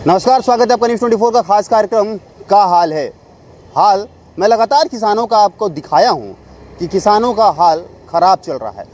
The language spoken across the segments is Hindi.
नमस्कार, स्वागत है आपका न्यूज़ 24 का खास कार्यक्रम का हाल है। हाल मैं लगातार किसानों का आपको दिखाया हूं कि किसानों का हाल खराब चल रहा है।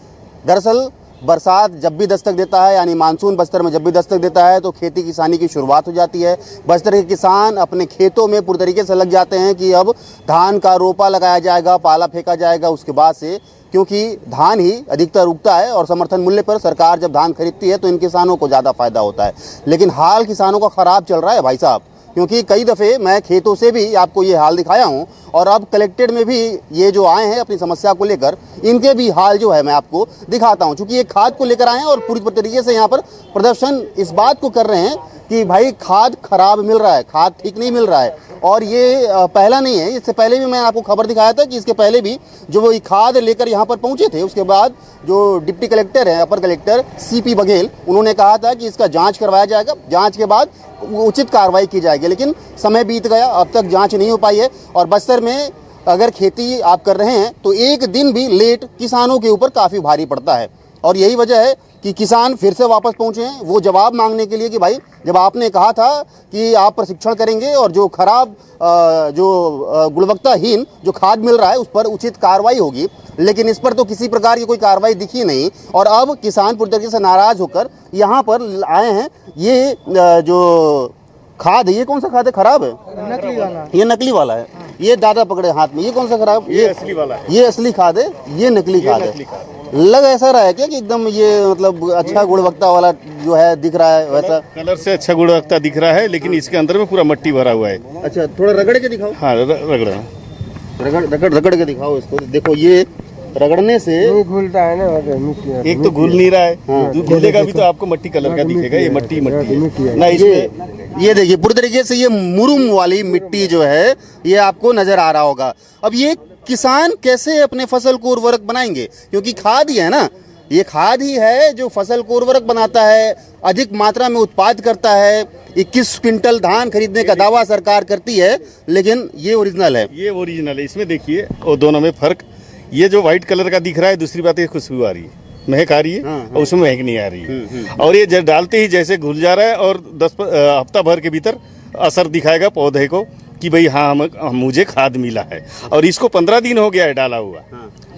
दरअसल बरसात जब भी दस्तक देता है, यानी मानसून बस्तर में जब भी दस्तक देता है तो खेती किसानी की शुरुआत हो जाती है। बस्तर के किसान अपने खेतों में पूरी तरीके से लग जाते हैं कि अब धान का रोपा लगाया जाएगा, पाला फेंका जाएगा। उसके बाद से क्योंकि धान ही अधिकतर उगता है और समर्थन मूल्य पर सरकार जब धान खरीदती है तो इन किसानों को ज़्यादा फायदा होता है। लेकिन हाल किसानों का ख़राब चल रहा है भाई साहब, क्योंकि कई दफ़े मैं खेतों से भी आपको ये हाल दिखाया हूँ और अब कलेक्टेड में भी ये जो आए हैं अपनी समस्या को लेकर, इनके भी हाल जो है मैं आपको दिखाता हूँ। चूँकि ये खाद को लेकर आए हैं और पूरी तरीके से यहाँ पर प्रदर्शन इस बात को कर रहे हैं कि भाई खाद खराब मिल रहा है, खाद ठीक नहीं मिल रहा है। और ये पहला नहीं है, इससे पहले भी मैंने आपको खबर दिखाया था कि इसके पहले भी जो वो खाद लेकर यहाँ पर पहुँचे थे, उसके बाद जो डिप्टी कलेक्टर हैं, अपर कलेक्टर CP बघेल, उन्होंने कहा था कि इसका जांच करवाया जाएगा, जांच के बाद उचित कार्रवाई की जाएगी। लेकिन समय बीत गया, अब तक जांच नहीं हो पाई है। और बस्तर में अगर खेती आप कर रहे हैं तो एक दिन भी लेट किसानों के ऊपर काफ़ी भारी पड़ता है। और यही वजह है कि किसान फिर से वापस पहुंचे हैं वो जवाब मांगने के लिए कि भाई जब आपने कहा था कि आप प्रशिक्षण करेंगे और जो खराब गुणवत्ताहीन जो खाद मिल रहा है उस पर उचित कार्रवाई होगी, लेकिन इस पर तो किसी प्रकार की कोई कार्रवाई दिखी नहीं। और अब किसान पूरी तरीके से नाराज होकर यहाँ पर आए हैं। ये जो खाद है, ये कौन सा खाद है? खराब है, नकली वाला। ये नकली वाला है। ये दादा पकड़े हाथ में, ये कौन सा खराब? ये असली वाला है। ये असली खाद है, ये नकली खाद है। लग ऐसा रहा है क्या कि एकदम ये मतलब अच्छा गुणवत्ता वाला जो है दिख रहा है वैसा? कलर से अच्छा गुणवत्ता दिख रहा है, लेकिन इसके अंदर में पूरा मट्टी भरा हुआ है। अच्छा, थोड़ा रगड़ के दिखाओ। हाँ, रगड़ा रगड़ के दिखाओ इसको। देखो, ये रगड़ने से घुलता है ना, मिट्टी। एक तो घुल नहीं रहा है, घुलेगा भी तो आपको मट्टी कलर का दिखेगा। ये मट्टी है ना, इसमें ये देखिए पूरी तरीके से ये मुरुम वाली मिट्टी जो है ये आपको नजर आ रहा होगा। अब ये किसान कैसे अपने फसल को उर्वरक बनाएंगे? क्योंकि खाद ही है ना, ये खाद ही है जो फसल को उर्वरक बनाता है, अधिक मात्रा में उत्पाद करता है। 21 क्विंटल धान खरीदने का दावा सरकार करती है, लेकिन ये ओरिजिनल है। ये ओरिजिनल है। इसमें देखिए और दोनों में फर्क, ये जो व्हाइट कलर का दिख रहा है, दूसरी बात ये खुशबू आ रही है, महक आ रही है। और उसमें महक नहीं आ रही है। और ये डालते ही जैसे घुल जा रहा है और 10 हफ्ता भर के भीतर असर दिखाएगा पौधे को कि भाई हाँ मुझे खाद मिला है। और इसको 15 दिन हो गया है डाला हुआ,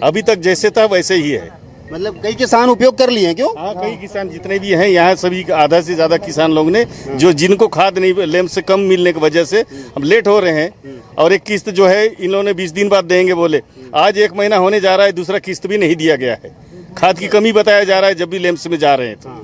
अभी तक जैसे था वैसे ही है। मतलब कई किसान उपयोग कर लिए हैं क्यों? हाँ, कई किसान जितने भी हैं यहाँ, सभी आधा से ज्यादा किसान लोग ने, जो जिनको खाद नहीं लेम से कम मिलने की वजह से हम लेट हो रहे हैं। और एक किस्त जो है इन्होंने 20 दिन बाद देंगे बोले, आज 1 महीना होने जा रहा है, दूसरा किस्त भी नहीं दिया गया है। खाद की कमी बताया जा रहा है जब भी लेम्स में जा रहे हैं तो।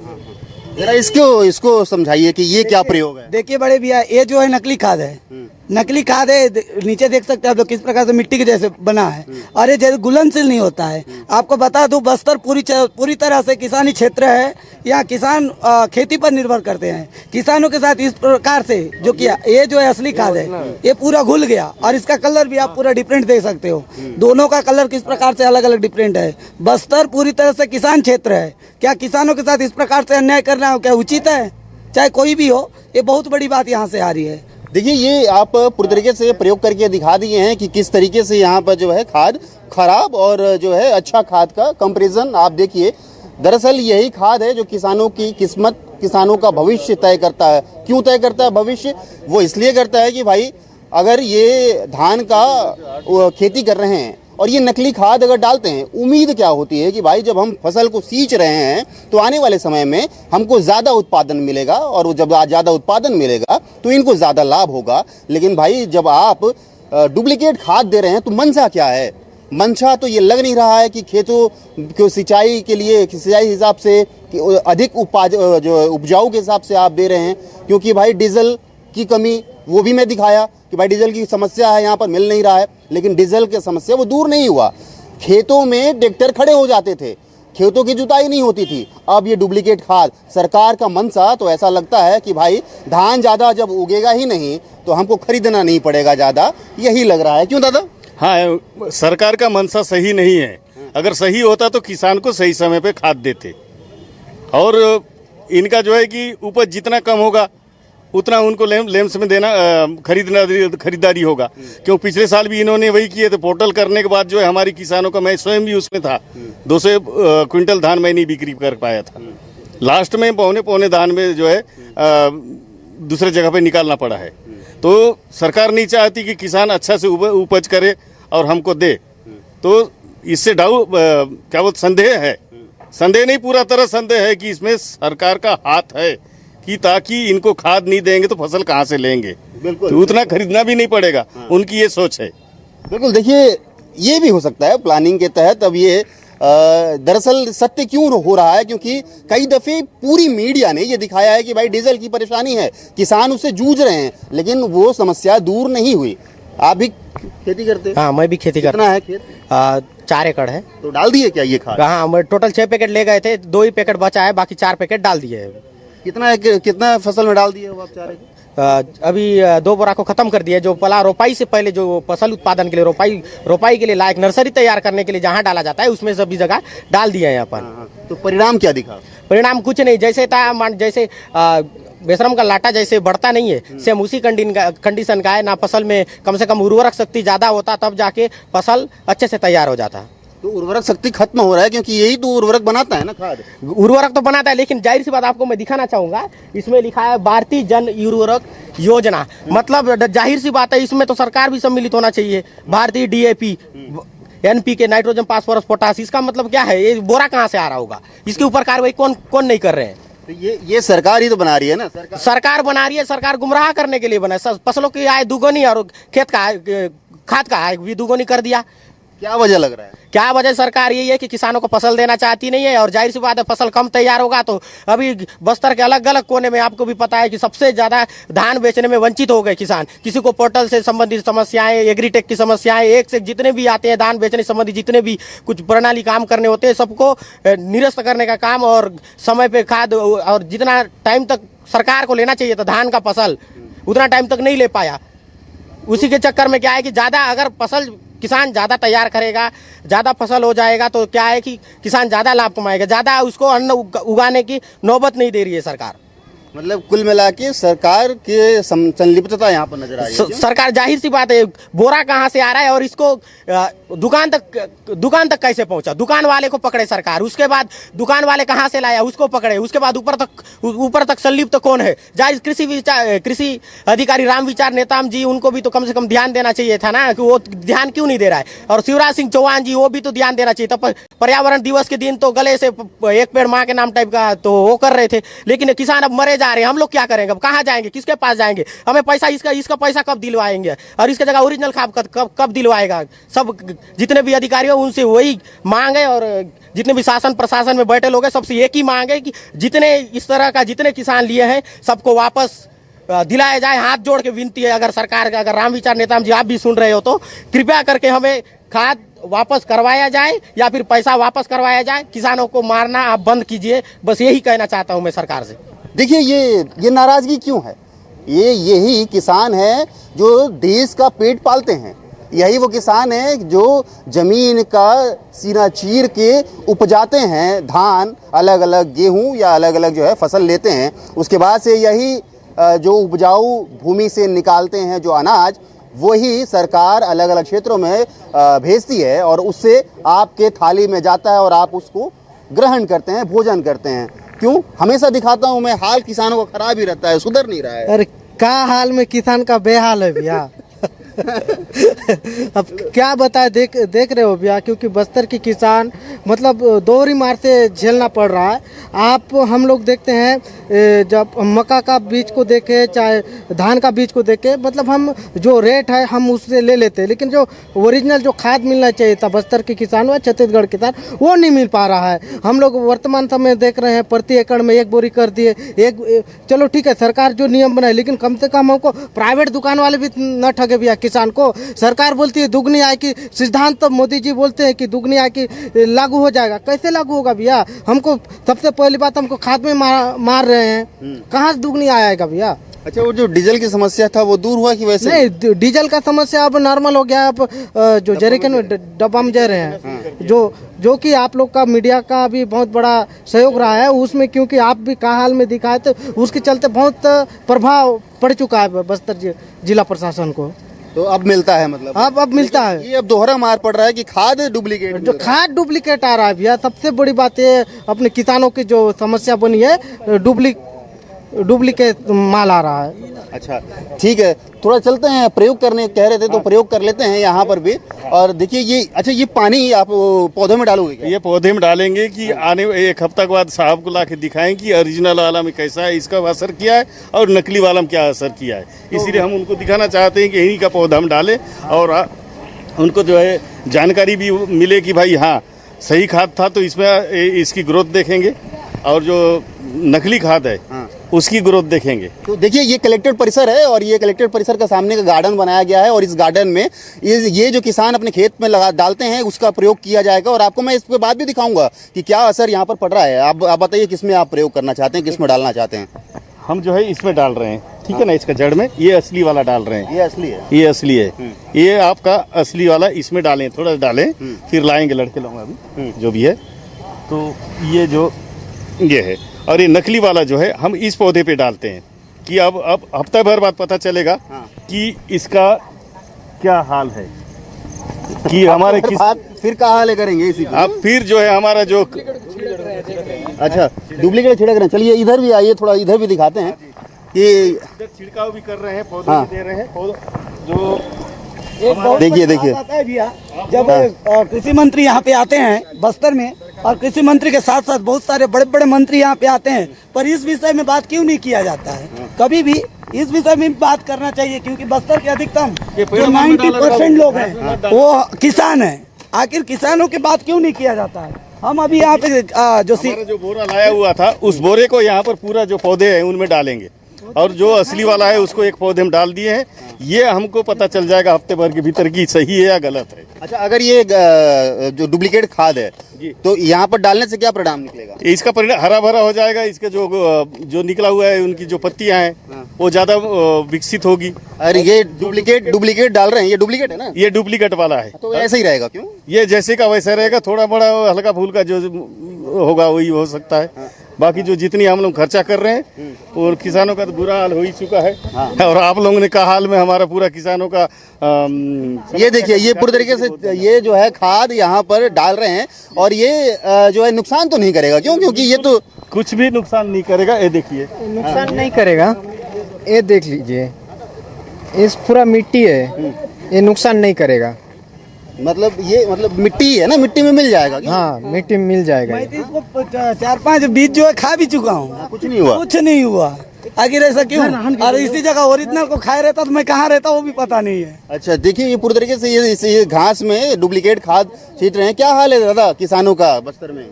जरा इसको समझाइए कि ये क्या प्रयोग है। देखिए बड़े भैया, ये जो है नकली खाद है। नकली खाद है, नीचे देख सकते हैं आप लोग किस प्रकार से मिट्टी के जैसे बना है और ये जैसे घुलनशील नहीं होता है। आपको बता दूं, बस्तर पूरी तरह से किसानी क्षेत्र है। यहाँ किसान खेती पर निर्भर करते हैं। किसानों के साथ इस प्रकार से जो किया, ये जो है असली खाद है, ये पूरा घुल गया और इसका कलर भी आप पूरा डिफरेंट देख सकते हो। दोनों का कलर किस प्रकार से अलग अलग डिफरेंट है। बस्तर पूरी तरह से किसान क्षेत्र है। क्या किसानों के साथ इस प्रकार से अन्याय करना क्या उचित है? चाहे कोई भी हो, ये बहुत बड़ी बात यहाँ से आ रही है। देखिए, ये आप पूरी तरीके से प्रयोग करके दिखा दिए हैं कि किस तरीके से यहाँ पर जो है खाद खराब और जो है अच्छा खाद का कंपैरिजन आप देखिए। दरअसल यही खाद है जो किसानों की किस्मत, किसानों का भविष्य तय करता है। क्यों तय करता है भविष्य? वो इसलिए करता है कि भाई अगर ये धान का खेती कर रहे हैं और ये नकली खाद अगर डालते हैं, उम्मीद क्या होती है कि भाई जब हम फसल को सींच रहे हैं तो आने वाले समय में हमको ज़्यादा उत्पादन मिलेगा और जब ज़्यादा उत्पादन मिलेगा तो इनको ज़्यादा लाभ होगा। लेकिन भाई जब आप डुप्लीकेट खाद दे रहे हैं तो मंशा क्या है? मंशा तो ये लग नहीं रहा है कि खेतों को सिंचाई के लिए, सिंचाई हिसाब से अधिक उपजाऊ के हिसाब से आप दे रहे हैं। क्योंकि भाई डीजल की कमी, वो भी मैं दिखाया कि भाई डीजल की समस्या है, यहाँ पर मिल नहीं रहा है। लेकिन डीजल की समस्या वो दूर नहीं हुआ, खेतों में ट्रैक्टर खड़े हो जाते थे, खेतों की जुताई नहीं होती थी। अब ये डुप्लीकेट खाद, सरकार का मंशा तो ऐसा लगता है कि भाई धान ज़्यादा जब उगेगा ही नहीं तो हमको खरीदना नहीं पड़ेगा ज़्यादा, यही लग रहा है। क्यों दादा? हाँ, सरकार का मंशा सही नहीं है। अगर सही होता तो किसान को सही समय पे खाद देते। और इनका जो है कि उपज जितना कम होगा उतना उनको लेम्स में देना खरीदारी होगा। क्यों पिछले साल भी इन्होंने वही किए थे। पोर्टल करने के बाद जो है हमारी किसानों का, मैं स्वयं भी उसमें था, 200 क्विंटल धान मैं नहीं बिक्री कर पाया था। लास्ट में पौने धान में जो है दूसरे जगह पे निकालना पड़ा है। तो सरकार नहीं चाहती कि किसान अच्छा से उपज करे और हमको दे। तो इससे क्या बोलते संदेह है, संदेह नहीं पूरा तरह संदेह है कि इसमें सरकार का हाथ है कि ताकि इनको खाद नहीं देंगे तो फसल कहाँ से लेंगे, बिल्कुल तो उतना खरीदना भी नहीं पड़ेगा। उनकी ये सोच है। बिल्कुल। देखिए ये भी हो सकता है प्लानिंग के तहत। अब ये दरअसल सत्य क्यों हो रहा है, क्योंकि कई दफे पूरी मीडिया ने ये दिखाया है कि भाई डीजल की परेशानी है, किसान उससे जूझ रहे हैं, लेकिन वो समस्या दूर नहीं हुई। आप भी खेती करते हैं? हाँ, मैं भी खेती करता कितना है खेत? हूँ। 4 एकड़ है। तो डाल दिए क्या ये खाद? हाँ, मैं टोटल 6 पैकेट ले गए थे, 2 ही पैकेट बचा है, बाकी 4 पैकेट डाल दिए है। कितना फसल में डाल दिए हो आप? 4 एकड़? अभी 2 बोरा को खत्म कर दिया। जो पला रोपाई से पहले जो फसल उत्पादन के लिए रोपाई के लिए लायक नर्सरी तैयार करने के लिए जहाँ डाला जाता है उसमें सभी जगह डाल दिए हैं अपन। हाँ। तो परिणाम क्या दिखा? परिणाम कुछ नहीं, जैसे था जैसे बेशरम का लाटा जैसे बढ़ता नहीं है, सेम उसी कंडीशन का है ना। फसल में कम से कम उर्वरक शक्ति ज्यादा होता तब जाके फसल अच्छे से तैयार हो जाता। तो उर्वरक शक्ति खत्म हो रहा है, क्योंकि यही तो उर्वरक बनाता है ना खाद। उर्वरक तो बनाता है, लेकिन जाहिर सी बात आपको मैं दिखाना चाहूंगा, इसमें लिखा है भारतीय जन उर्वरक योजना। मतलब जाहिर सी बात है इसमें तो सरकार भी सम्मिलित होना चाहिए। भारतीय DAP, NPK, nitrogen, phosphorus, potash, इसका मतलब क्या है? ये बोरा कहाँ से आ रहा होगा? इसके ऊपर कार्रवाई कौन नहीं कर रहे हैं? तो ये सरकार ही तो बना रही है ना। सरकार बना रही है। सरकार गुमराह करने के लिए बना है। फसलों की आय दुगुनी और खेत का खाद का आय भी दुगुनी कर दिया। क्या वजह लग रहा है? क्या वजह? सरकार यही है कि किसानों को फसल देना चाहती नहीं है, और जाहिर सी बात है फसल कम तैयार होगा तो अभी बस्तर के अलग अलग कोने में आपको भी पता है कि सबसे ज्यादा धान बेचने में वंचित हो गए किसान। किसी को पोर्टल से संबंधित समस्याएं, एग्रीटेक की समस्याएं, एक से जितने भी आते हैं धान बेचने संबंधी जितने भी कुछ प्रणाली काम करने होते हैं सबको निरस्त करने का काम, और समय पे खाद, और जितना टाइम तक सरकार को लेना चाहिए था धान का फसल उतना टाइम तक नहीं ले पाया। उसी के चक्कर में क्या है कि ज्यादा अगर फसल किसान ज्यादा तैयार करेगा, ज्यादा फसल हो जाएगा तो क्या है कि किसान ज्यादा लाभ कमाएगा। ज्यादा उसको अन्न उगाने की नौबत नहीं दे रही है सरकार। मतलब कुल मिला के सरकार के संलिप्तता यहाँ पर नजर आ रही है। सरकार, जाहिर सी बात है, बोरा कहाँ से आ रहा है और इसको दुकान तक कैसे पहुंचा? दुकान वाले को पकड़े सरकार, उसके बाद दुकान वाले कहाँ से लाया उसको पकड़े, उसके बाद ऊपर तक संलिप्त कौन है? जाहिर कृषि अधिकारी राम विचार नेताम जी, उनको भी तो कम से कम ध्यान देना चाहिए था ना, कि वो ध्यान क्यों नहीं दे रहा है? और शिवराज सिंह चौहान जी, वो भी तो ध्यान देना चाहिए था। पर्यावरण दिवस के दिन तो गले से एक पेड़ माँ के नाम टाइप का तो वो कर रहे थे, लेकिन किसान अब मरे जा रहे हैं। हम लोग क्या करेंगे? अब कहाँ जाएंगे? किसके पास जाएंगे? हमें पैसा इसका पैसा कब दिलवाएंगे? और इसके जगह ओरिजिनल खाद कब दिलवाएगा? सब जितने भी अधिकारी हो उनसे वही मांग है, और जितने भी शासन प्रशासन में बैठे लोग हैं सबसे एक ही मांग है कि जितने इस तरह का जितने किसान लिए हैं सबको वापस दिलाया जाए। हाथ जोड़ के विनती है, अगर सरकार का, अगर राम विचार नेताम जी आप भी सुन रहे हो तो कृपया करके हमें खाद वापस करवाया जाए या फिर पैसा वापस करवाया जाए। किसानों को मारना आप बंद कीजिए, बस यही कहना चाहता हूं मैं सरकार से। देखिए ये नाराजगी क्यों है? यही किसान है जो देश का पेट पालते हैं। यही वो किसान है जो जमीन का सीना चीर के उपजाते हैं धान, अलग अलग गेहूं या अलग अलग जो है फसल लेते हैं। उसके बाद से यही जो उपजाऊ भूमि से निकालते हैं जो अनाज, वही सरकार अलग अलग क्षेत्रों में भेजती है और उससे आपके थाली में जाता है और आप उसको ग्रहण करते हैं, भोजन करते हैं। क्यों? हमेशा दिखाता हूं मैं, हाल किसानों का खराब ही रहता है, सुधर नहीं रहा है। अरे क्या हाल में किसान का बेहाल है भैया। अब क्या बताए, देख रहे हो भैया, क्योंकि बस्तर की किसान मतलब दोहरी मार से झेलना पड़ रहा है। आप हम लोग देखते हैं जब मक्का का बीज को देखे चाहे धान का बीज को देखे, मतलब हम जो रेट है हम उससे ले लेते हैं, लेकिन जो ओरिजिनल जो खाद मिलना चाहिए था बस्तर के किसान व छत्तीसगढ़ किसान, वो नहीं मिल पा रहा है। हम लोग वर्तमान समय देख रहे हैं प्रति एकड़ में 1 बोरी कर दिए। चलो ठीक है, सरकार जो नियम बनाए, लेकिन कम से कम हमको प्राइवेट दुकान वाले भी न ठगे भैया किसान को। सरकार बोलती है दुगनी आय की सिद्धांत, तो मोदी जी बोलते हैं कि दुगनी आय की लागू हो जाएगा। कैसे लागू होगा भैया? हमको सबसे पहली बात, हमको खाद में मार रहे हैं, कहाँ से दुगनी आय आएगा भैया? अच्छा, वो जो डीजल की समस्या था वो दूर हुआ कि वैसे? नहीं, डीजल का समस्या अब नॉर्मल हो गया। अब जो जरिकन में डब्बा में जा रहे हैं, जो कि आप लोग का मीडिया का भी बहुत बड़ा सहयोग रहा है उसमें, क्योंकि आप भी का हाल में दिखाए थे, उसके चलते बहुत प्रभाव पड़ चुका है बस्तर जिला प्रशासन को। तो अब मिलता है, मतलब अब मिलता है। ये अब दोहरा मार पड़ रहा है कि खाद डुप्लीकेट, जो खाद डुप्लीकेट आ रहा है भैया। सबसे बड़ी बात ये अपने किसानों की जो समस्या बनी है डुप्लीकेट माल आ रहा है। अच्छा ठीक है, थोड़ा चलते हैं, प्रयोग करने कह रहे थे तो प्रयोग कर लेते हैं यहाँ पर भी। और देखिए ये, अच्छा ये पानी आप पौधों में डालोगे क्या? ये पौधे में डालेंगे कि आने एक हफ्ता के बाद साहब को ला के दिखाएं कि ओरिजिनल वाला में कैसा है, इसका असर किया है और नकली वाला में क्या असर किया है। इसीलिए हम उनको दिखाना चाहते हैं कि यहीं का पौधा हम डालें और उनको जो है जानकारी भी मिले कि भाई हाँ सही खाद था तो इसमें इसकी ग्रोथ देखेंगे और जो नकली खाद है उसकी ग्रोथ देखेंगे। तो देखिए ये कलेक्टेड परिसर है और ये कलेक्टेड परिसर का सामने का गार्डन बनाया गया है और इस गार्डन में ये जो किसान अपने खेत में लगा डालते हैं उसका प्रयोग किया जाएगा और आपको मैं इसके बाद भी दिखाऊंगा कि क्या असर यहाँ पर पड़ रहा है। आप बताइए किसमें आप प्रयोग करना चाहते हैं, किसमें डालना चाहते हैं? हम जो है इसमें डाल रहे हैं, ठीक है ना, इसका जड़ में ये असली वाला डाल रहे हैं। ये असली है, ये असली है, ये आपका असली वाला इसमें डालें, थोड़ा डालें फिर लाएंगे, लड़के लाऊंगा अभी जो भी है। तो ये जो ये है और ये नकली वाला जो है हम इस पौधे पे डालते हैं कि अब हफ्ता भर बाद पता चलेगा कि इसका क्या हाल है कि हमारे किस फिर कहाँ हाल करेंगे इसी अब फिर जो है हमारा जो अच्छा डुप्लीकेट छिड़क रहे हैं। चलिए इधर भी आइए, थोड़ा इधर भी दिखाते हैं कि छिड़काव भी कर रहे हैं, पौधे भी दे रहे हैं जो देखिए आता है भैया, जब कृषि मंत्री यहाँ पे आते हैं बस्तर में और कृषि मंत्री के साथ साथ बहुत सारे बड़े बड़े मंत्री यहाँ पे आते हैं, पर इस विषय में बात क्यों नहीं किया जाता है? कभी भी इस विषय में बात करना चाहिए क्योंकि बस्तर के अधिकतम जो 90% लोग हैं वो किसान हैं। आखिर किसानों की बात क्यों नहीं किया जाता है? हम अभी यहाँ पे जो बोरा लाया हुआ था उस बोरे को यहाँ पर पूरा जो पौधे हैं उनमें डालेंगे और जो असली वाला है उसको एक पौधे में डाल दिए हैं। ये हमको पता चल जाएगा हफ्ते भर के भीतर की सही है या गलत है। अच्छा अगर ये जो डुप्लीकेट खाद है तो यहाँ पर डालने से क्या परिणाम निकलेगा? इसका परिणाम हरा भरा हो जाएगा, इसके जो निकला हुआ है उनकी जो पत्तियां हैं वो ज्यादा विकसित होगी। अरे ये डुप्लीकेट डाल रहे हैं, ये डुप्लीकेट है ना? ये डुप्लीकेट वाला है तो ऐसा ही रहेगा क्यों? ये जैसे का वैसा रहेगा, थोड़ा बड़ा हल्का फुल्का जो होगा वही हो सकता है। बाकी जो जितनी हम लोग खर्चा कर रहे हैं और किसानों का तो बुरा हाल हो ही चुका है। और आप लोगों ने कहा हाल में हमारा पूरा किसानों का ये देखिए ये पूरी तरीके से ये जो है खाद यहाँ पर डाल रहे हैं और ये जो है नुकसान तो नहीं करेगा क्यों? क्योंकि ये तो कुछ भी नुकसान नहीं करेगा। ये देखिए नुकसान नहीं करेगा, ये देख लीजिए, इस पूरा मिट्टी है, ये नुकसान नहीं करेगा। मतलब ये मतलब मिट्टी है ना, मिट्टी में मिल जाएगा क्या? हाँ मिट्टी में मिल जाएगा। मैं तो इसको 4-5 बीज जो है खा भी चुका हूँ, कुछ नहीं हुआ, कुछ नहीं हुआ। आखिर ऐसा क्यों? और इसी जगह ओरिजिनल को खाए रहता तो मैं कहाँ रहता वो भी पता नहीं है। अच्छा देखिए ये पूरी तरीके से ये घास में डुप्लीकेट खाद छींट रहे हैं। क्या हाल है दादा किसानों का बस्तर में?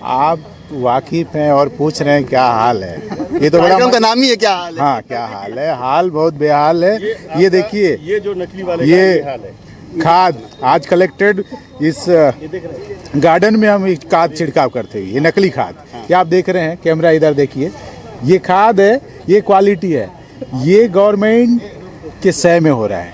आप वाकिफ हैं और पूछ रहे हैं क्या हाल है? ये तो बड़ा कार्यक्रम का नाम ही है क्या हाल है। हाँ क्या हाल है? हाल बहुत बेहाल है। ये देखिए ये जो नकली वाले ये का हाल है, खाद आज कलेक्टेड इस गार्डन में हम खाद छिड़काव करते हैं। ये नकली खाद, ये आप देख रहे हैं, कैमरा इधर देखिए, ये खाद है, ये क्वालिटी है, ये गवर्नमेंट के सह में हो रहा है।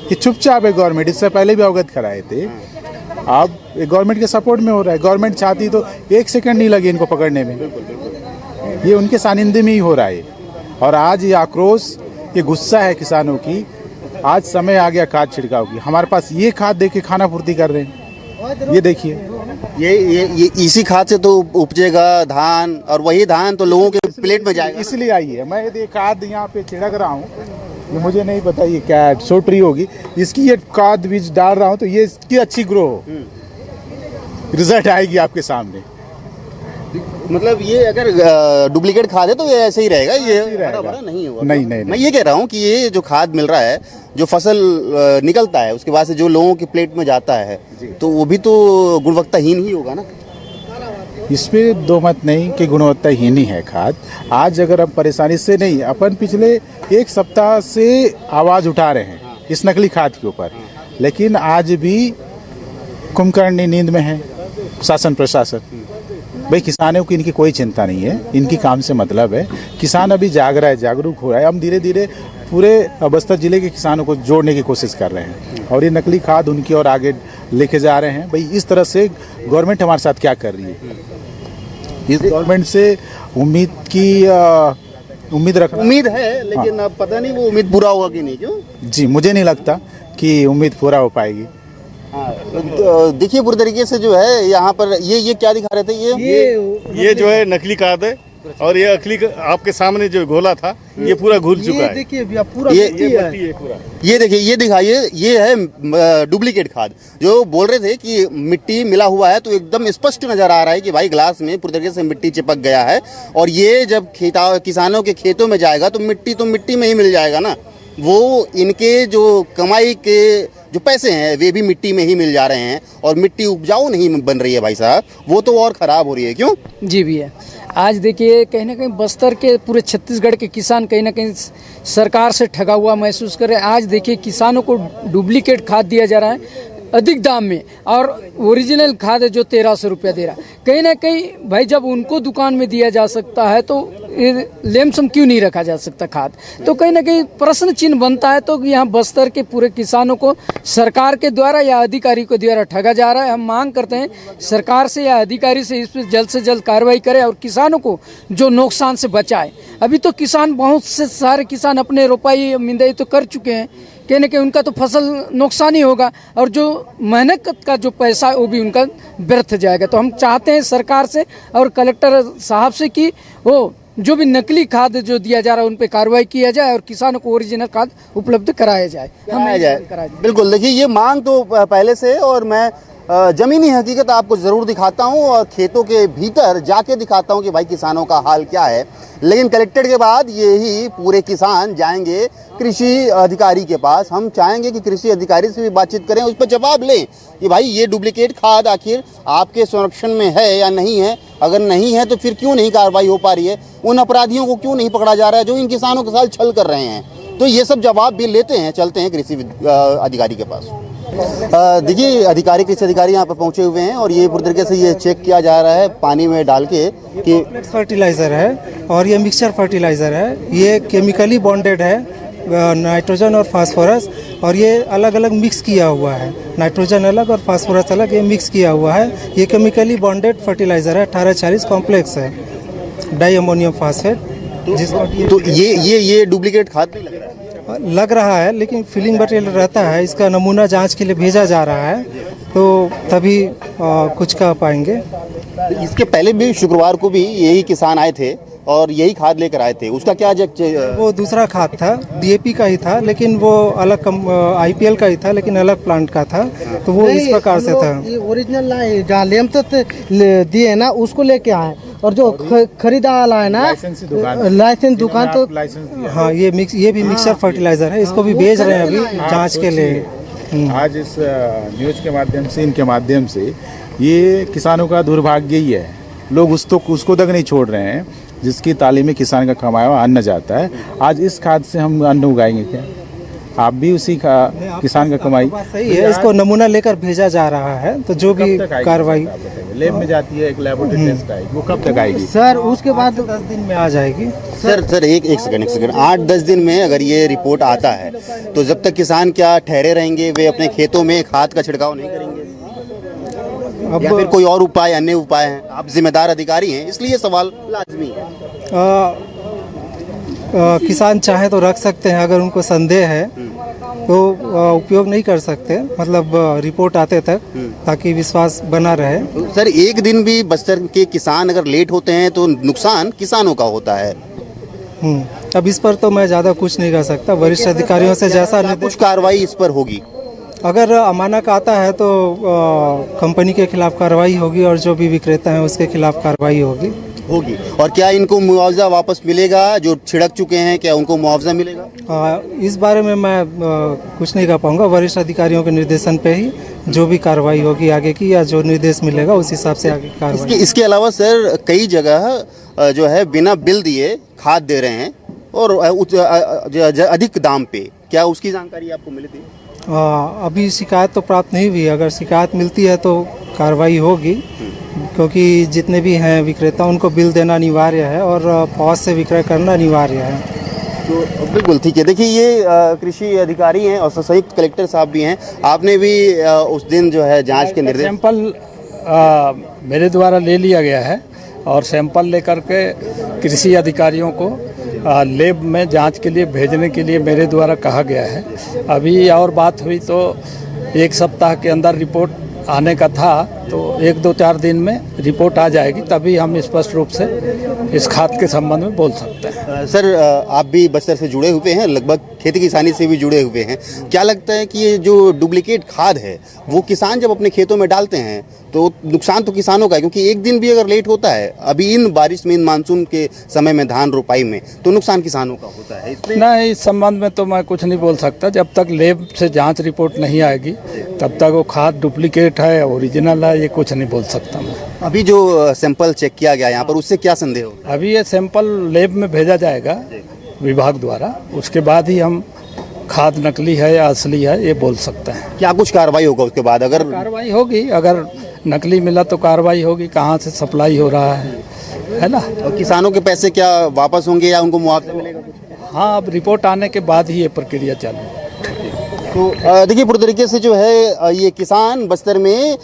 ये चुपचाप है गवर्नमेंट, इससे पहले भी अवगत कराए थे। अब गवर्नमेंट के सपोर्ट में हो रहा है। गवर्नमेंट चाहती तो 1 सेकंड नहीं लगे इनको पकड़ने में। ये उनके सानिध्य में ही हो रहा है। और आज ये आक्रोश, ये गुस्सा है किसानों की। आज समय आ गया खाद छिड़काव की। हमारे पास ये खाद दे के खाना पूर्ति कर रहे हैं। ये देखिए ये इसी खाद से तो उपजेगा धान और वही धान तो लोगों के प्लेट में जाएगा। इसलिए आई है। मैं ये खाद यहाँ पे छिड़क रहा हूँ, ये मुझे नहीं पता ये क्या है, सोटरी होगी इसकी। ये खाद बीज डाल रहा हूँ तो ये इसकी अच्छी ग्रो हो, रिजल्ट आएगी आपके सामने। मतलब ये अगर डुप्लीकेट खाद है तो ये ऐसे ही रहेगा, ये हरा भरा नहीं होगा। नहीं। मैं ये कह रहा हूँ कि ये जो खाद मिल रहा है, जो फसल निकलता है उसके बाद से जो लोगों के प्लेट में जाता है तो वो भी तो गुणवत्ताहीन ही होगा ना? इस पे दो मत नहीं कि गुणवत्ताहीन ही है खाद। आज अगर हम परेशानी से नहीं, अपन पिछले 1 सप्ताह से आवाज़ उठा रहे हैं इस नकली खाद के ऊपर, लेकिन आज भी कुंभकर्ण नींद में है शासन प्रशासन। भाई किसानों की इनकी कोई चिंता नहीं है, इनकी काम से मतलब है। किसान अभी जाग रहा है, जागरूक हो रहा है। हम धीरे धीरे पूरे बस्तर जिले के किसानों को जोड़ने की कोशिश कर रहे हैं और ये नकली खाद उनकी और आगे लेके जा रहे हैं। भाई इस तरह से गवर्नमेंट हमारे साथ क्या कर रही है, इस गवर्नमेंट से उम्मीद है, लेकिन अब पता नहीं वो उम्मीद पूरा होगा कि नहीं। क्यों? जी मुझे नहीं लगता कि उम्मीद पूरा हो पाएगी। देखिए पूरी तरीके से जो है यहाँ पर ये क्या दिखा रहे थे? ये जो है नकली खाद है और ये असली आपके सामने जो घोला था ये पूरा घुल चुका है। देखिए भैया पूरा ये मिट्टी है। मट्टी है पूरा। ये देखिए, ये दिखाइए, ये है डुप्लीकेट खाद। जो बोल रहे थे कि मिट्टी मिला हुआ है, तो एकदम स्पष्ट नजर आ रहा है कि भाई ग्लास में पूरी तरीके से मिट्टी चिपक गया है। और ये जब किसानों के खेतों में जाएगा तो मिट्टी में ही मिल जाएगा ना। वो इनके जो कमाई के जो पैसे हैं वे भी मिट्टी में ही मिल जा रहे हैं, और मिट्टी उपजाऊ नहीं बन रही है भाई साहब, वो तो और ख़राब हो रही है। क्यों? जी भैया, आज देखिए कहीं ना कहीं बस्तर के पूरे छत्तीसगढ़ के किसान कहीं ना कहीं सरकार से ठगा हुआ महसूस कर रहे हैं। आज देखिए किसानों को डुप्लीकेट खाद दिया जा रहा है अधिक दाम में, और ओरिजिनल खाद है जो 1300 रुपया दे रहा है। कहीं ना कहीं भाई जब उनको दुकान में दिया जा सकता है तो लेमसम क्यों नहीं रखा जा सकता खाद? तो कहीं ना कहीं प्रश्न चिन्ह बनता है। तो यहाँ बस्तर के पूरे किसानों को सरकार के द्वारा या अधिकारी के द्वारा ठगा जा रहा है। हम मांग करते हैं सरकार से या अधिकारी से इस पर जल्द से जल्द कार्रवाई करे और किसानों को जो नुकसान से बचाए। अभी तो किसान बहुत से सारे किसान अपने रोपाई मिंदाई तो कर चुके हैं, कहने के उनका तो फसल नुकसान ही होगा, और जो मेहनत का जो पैसा है वो भी उनका व्यर्थ जाएगा। तो हम चाहते हैं सरकार से और कलेक्टर साहब से कि वो जो भी नकली खाद जो दिया जा रहा है उन पे कार्रवाई किया जाए और किसानों को ओरिजिनल खाद उपलब्ध कराया जाए। बिल्कुल, देखिए ये मांग तो पहले से, और मैं जमीनी हकीकत आपको ज़रूर दिखाता हूं और खेतों के भीतर जाके दिखाता हूं कि भाई किसानों का हाल क्या है। लेकिन कलेक्टेड के बाद यही पूरे किसान जाएंगे कृषि अधिकारी के पास। हम चाहेंगे कि कृषि अधिकारी से भी बातचीत करें, उस पर जवाब लें कि भाई ये डुप्लीकेट खाद आखिर आपके संरक्षण में है या नहीं है। अगर नहीं है तो फिर क्यों नहीं कार्रवाई हो पा रही है? उन अपराधियों को क्यों नहीं पकड़ा जा रहा है जो इन किसानों के साथ छल कर रहे हैं? तो ये सब जवाब भी लेते हैं, चलते हैं कृषि अधिकारी के पास। देखिए कृषि अधिकारी यहाँ पर पहुँचे हुए हैं और ये पूरी तरीके से ये चेक किया जा रहा है पानी में डाल के कि फर्टिलाइज़र है और ये मिक्सचर फर्टिलाइज़र है। ये केमिकली बॉन्डेड है, नाइट्रोजन और फास्फोरस, और ये अलग अलग मिक्स किया हुआ है। नाइट्रोजन अलग और फास्फोरस अलग, ये मिक्स किया हुआ है। ये केमिकली बॉन्डेड फर्टिलाइज़र है, 1840 कॉम्प्लेक्स है, डाई अमोनियम फास्फेट। तो ये डुप्लीकेट खाद नहीं लग रहा है, लेकिन फिलिंग मटेरियल रहता है। इसका नमूना जांच के लिए भेजा जा रहा है, तो तभी कुछ कह पाएंगे। इसके पहले भी शुक्रवार को भी यही किसान आए थे और यही खाद लेकर आए थे। उसका क्या वो दूसरा खाद था, डीएपी का ही था, लेकिन वो अलग आईपीएल का ही था, लेकिन अलग प्लांट का था। तो वो इस प्रकार से था। ये ओरिजिनल जहाँ लेम दिए ना उसको लेके आए, और जो खरीदा वाला है ना लाइसेंस दुकान तो हाँ ये भी मिक्सचर फर्टिलाइजर है। इसको भी भेज रहे हैं अभी जांच के लिए। आज इस न्यूज के माध्यम से, इनके माध्यम से, ये किसानों का दुर्भाग्य ही है। लोग उसको तक नहीं छोड़ रहे हैं जिसकी तालीम में किसान का कमाया हुआ अन्न जाता है। आज इस खाद से हम अन्न उगाएंगे क्या? आप भी उसी का किसान का कमाई। सही है, इसको नमूना लेकर भेजा जा रहा है, तो जो भी कार्रवाई लैब में जाती है, एक लेबोरेटरी टेस्ट आएगी, वो कब तक आएगी? सर उसके बाद 10 दिन में आ जाएगी। सर एक सेकंड 8-10 दिन में अगर ये रिपोर्ट आता है तो जब तक किसान क्या ठहरे रहेंगे? वे अपने खेतों में खाद का छिड़काव नहीं करेंगे या फिर कोई और उपाय, अन्य उपाय हैं? आप जिम्मेदार अधिकारी हैं, इसलिए सवाल लाजमी है। किसान चाहे तो रख सकते हैं, अगर उनको संदेह है तो उपयोग नहीं कर सकते, मतलब रिपोर्ट आते तक, ताकि विश्वास बना रहे। सर एक दिन भी बस्तर के किसान अगर लेट होते हैं तो नुकसान किसानों का होता है। अब इस पर तो मैं ज़्यादा कुछ नहीं कर सकता। वरिष्ठ अधिकारियों से जैसा कुछ कार्रवाई इस पर होगी। अगर अमानक आता है तो कंपनी के खिलाफ कार्रवाई होगी, और जो भी विक्रेता है उसके खिलाफ कार्रवाई होगी। और क्या इनको मुआवजा वापस मिलेगा? जो छिड़क चुके हैं क्या उनको मुआवजा मिलेगा? इस बारे में मैं कुछ नहीं कह पाऊंगा। वरिष्ठ अधिकारियों के निर्देशन पे ही जो भी कार्रवाई होगी आगे की, या जो निर्देश मिलेगा उस हिसाब से आगे कार्रवाई। इसके अलावा सर कई जगह जो है बिना बिल दिए खाद दे रहे हैं और अधिक दाम पे, क्या उसकी जानकारी आपको मिली थी? अभी शिकायत तो प्राप्त नहीं हुई। अगर शिकायत मिलती है तो कार्रवाई होगी, क्योंकि जितने भी हैं विक्रेता उनको बिल देना अनिवार्य है और पौध से विक्रय करना अनिवार्य है। तो बिल्कुल ठीक है। देखिए ये कृषि अधिकारी हैं और संयुक्त कलेक्टर साहब भी हैं। आपने भी उस दिन जो है जांच के निर्देश, सैंपल मेरे द्वारा ले लिया गया है और सैंपल लेकर के कृषि अधिकारियों को लैब में जांच के लिए भेजने के लिए मेरे द्वारा कहा गया है। अभी और बात हुई तो 1 सप्ताह के अंदर रिपोर्ट आने का था, तो 1-2-4 दिन में रिपोर्ट आ जाएगी, तभी हम स्पष्ट रूप से इस खाद के संबंध में बोल सकते हैं। सर, आप भी बस्तर से जुड़े हुए हैं, लगभग खेती किसानी से भी जुड़े हुए हैं। क्या लगता है कि ये जो डुप्लीकेट खाद है वो किसान जब अपने खेतों में डालते हैं तो नुकसान तो किसानों का है, क्योंकि एक दिन भी अगर लेट होता है अभी इन बारिश में, इन मानसून के समय में धान रोपाई में, तो नुकसान किसानों का होता है। नहीं, इस संबंध में तो मैं कुछ नहीं बोल सकता। जब तक लैब से जांच रिपोर्ट नहीं आएगी तब तक वो खाद डुप्लीकेट है ओरिजिनल है ये कुछ नहीं बोल सकता मैं। अभी जो सैंपल चेक किया गया यहाँ पर, उससे क्या संदेह होता है? अभी ये सैंपल लैब में भेजा जाएगा विभाग द्वारा, उसके बाद ही हम खाद नकली है या असली है ये बोल सकते हैं। क्या कुछ कार्रवाई होगा उसके बाद? अगर कार्रवाई होगी, अगर नकली मिला तो कार्रवाई होगी, कहाँ से सप्लाई हो रहा है ना। और किसानों के पैसे क्या वापस होंगे या उनको मुआवजा मिलेगा? हाँ, अब रिपोर्ट आने के बाद ही ये प्रक्रिया चालू है। तो देखिए, पूरी तरीके से जो है ये किसान बस्तर में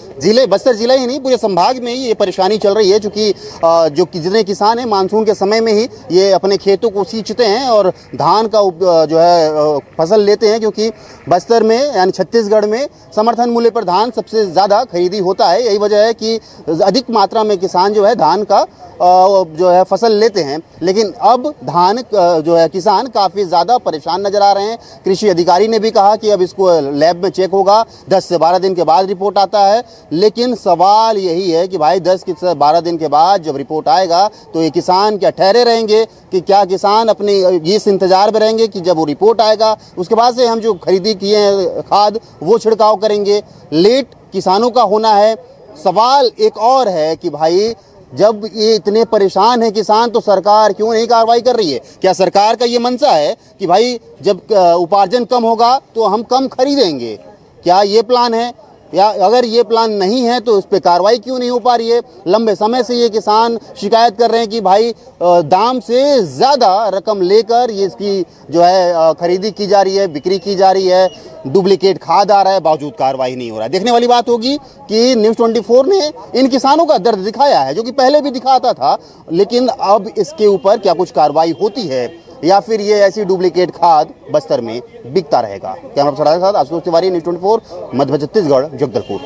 बस्तर जिला ही नहीं पूरे संभाग में ही ये परेशानी चल रही है, क्योंकि जो जितने किसान हैं मानसून के समय में ही ये अपने खेतों को सींचते हैं और धान का जो है फसल लेते हैं, क्योंकि बस्तर में यानी छत्तीसगढ़ में समर्थन मूल्य पर धान सबसे ज़्यादा खरीदी होता है। यही वजह है कि अधिक मात्रा में किसान जो है धान का जो है फसल लेते हैं। लेकिन अब धान जो है किसान काफ़ी ज़्यादा परेशान नज़र आ रहे हैं। कृषि अधिकारी ने भी कहा कि अब इसको लैब में चेक होगा, 10 से 12 दिन के बाद रिपोर्ट आता है। लेकिन सवाल यही है कि भाई 10 से 12 दिन के बाद जब रिपोर्ट आएगा तो ये किसान क्या ठहरे रहेंगे, कि क्या किसान अपने इस इंतज़ार में रहेंगे कि जब वो रिपोर्ट आएगा उसके बाद से हम जो खरीदी किए हैं खाद वो छिड़काव करेंगे। लेट किसानों का होना है। सवाल एक और है कि भाई जब ये इतने परेशान हैं किसान तो सरकार क्यों नहीं कार्रवाई कर रही है? क्या सरकार का ये मंशा है कि भाई जब उपार्जन कम होगा तो हम कम खरीदेंगे? क्या ये प्लान है? या अगर ये प्लान नहीं है तो इस पे कार्रवाई क्यों नहीं हो पा रही है? लंबे समय से ये किसान शिकायत कर रहे हैं कि भाई दाम से ज़्यादा रकम लेकर ये इसकी जो है खरीदी की जा रही है, बिक्री की जा रही है, डुप्लीकेट खाद आ रहा है, बावजूद कार्रवाई नहीं हो रहा है। देखने वाली बात होगी कि न्यूज़ 24 ने इन किसानों का दर्द दिखाया है, जो कि पहले भी दिखाता था, लेकिन अब इसके ऊपर क्या कुछ कार्रवाई होती है या फिर ये ऐसी डुप्लीकेट खाद बस्तर में बिकता रहेगा? कैमरा पर्सन के साथ आशुतोष तिवारी, न्यूज़ 24, मध्य छत्तीसगढ़, जगदलपुर।